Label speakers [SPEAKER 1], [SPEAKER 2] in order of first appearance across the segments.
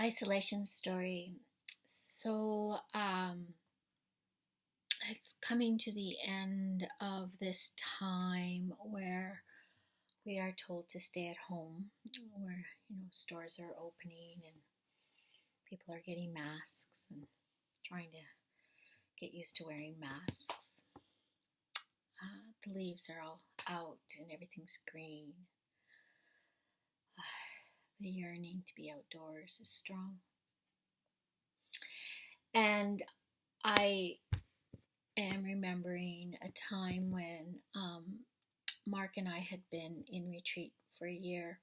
[SPEAKER 1] Isolation story. So, it's coming to the end of this time where we are told to stay at home, where stores are opening and people are getting masks and trying to get used to wearing masks. The leaves are all out and everything's green. The yearning to be outdoors is strong. And I am remembering a time when Mark and I had been in retreat for a year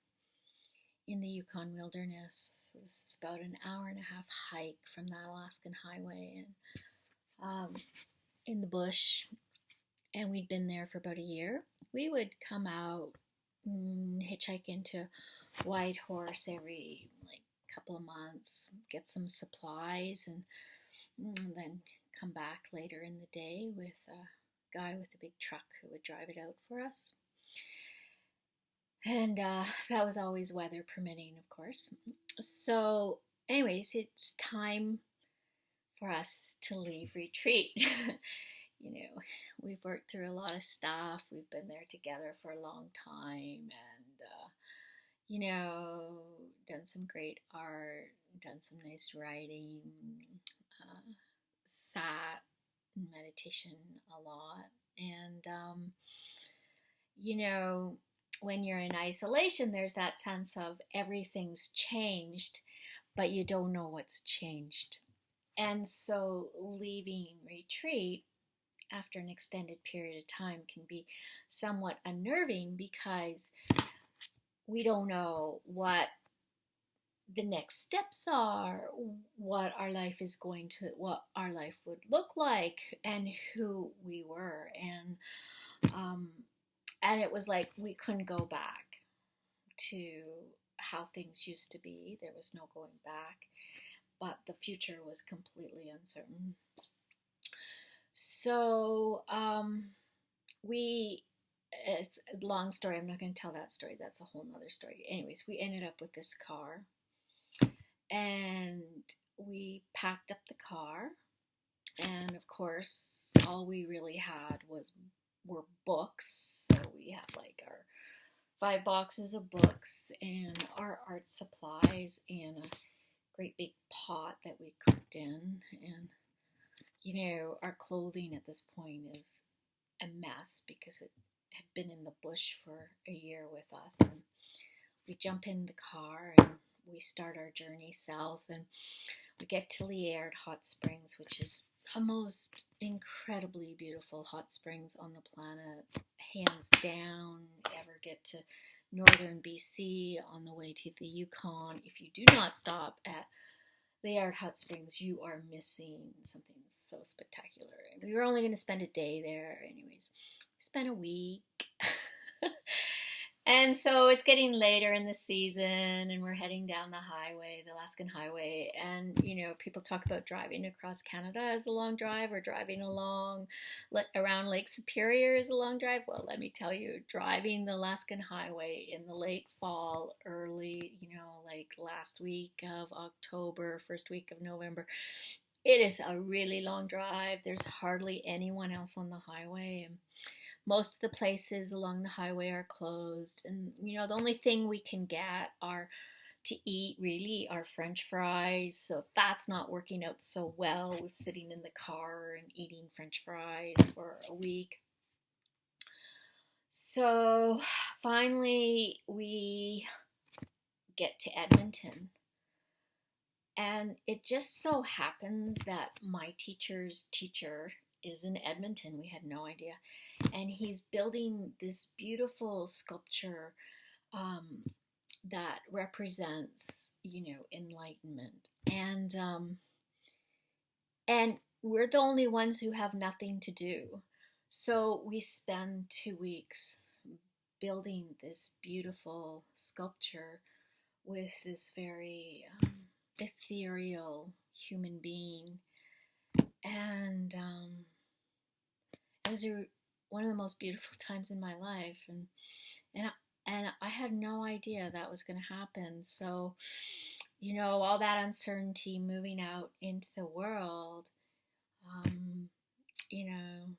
[SPEAKER 1] in the Yukon wilderness. So this is about an hour and a half hike from the Alaskan highway and in the bush. And we'd been there for about a year. We would come out and hitchhike into Whitehorse every couple of months, get some supplies, and then come back later in the day with a guy with a big truck who would drive it out for us. And that was always weather permitting, of course. So, anyways, it's time for us to leave retreat. We've worked through a lot of stuff. We've been there together for a long time, and done some great art, done some nice writing, sat in meditation a lot. And, when you're in isolation, there's that sense of everything's changed, but you don't know what's changed. And so leaving retreat after an extended period of time can be somewhat unnerving because we don't know what the next steps are, what our life would look like, and who we were. And it was like we couldn't go back to how things used to be. There was no going back, but the future was completely uncertain. So it's a long story. I'm not going to tell that story. That's a whole nother story. Anyways, we ended up with this car, and we packed up the car, and of course all we really had were books. So we had our 5 boxes of books and our art supplies and a great big pot that we cooked in. And our clothing at this point is a mess because it had been in the bush for a year with us. And we jump in the car and we start our journey south, and we get to Liard Hot Springs, which is the most incredibly beautiful hot springs on the planet, hands down. Ever get to northern BC on the way to the Yukon, if you do not stop at Liard Hot Springs, you are missing something so spectacular. And we were only going to spend a day there. Anyways, we spent a week. And so it's getting later in the season, and we're heading down the highway, the Alaskan highway. And, people talk about driving across Canada as a long drive, or driving around Lake Superior as a long drive. Well, let me tell you, driving the Alaskan highway in the late fall, early, last week of October, first week of November, it is a really long drive. There's hardly anyone else on the highway. And most of the places along the highway are closed, and the only thing we can get to eat really are French fries. So if that's not working out so well with sitting in the car and eating French fries for a week. So finally we get to Edmonton, and it just so happens that my teacher's teacher is in Edmonton. We had no idea. And he's building this beautiful sculpture that represents, enlightenment. And we're the only ones who have nothing to do. So we spend 2 weeks building this beautiful sculpture with this very ethereal human being. And it was one of the most beautiful times in my life, and I had no idea that was going to happen. So, all that uncertainty moving out into the world, um, you know,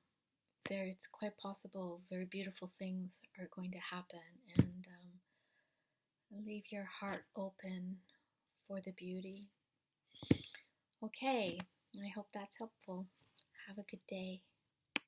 [SPEAKER 1] it's quite possible very beautiful things are going to happen, and leave your heart open for the beauty. Okay, I hope that's helpful. Have a good day.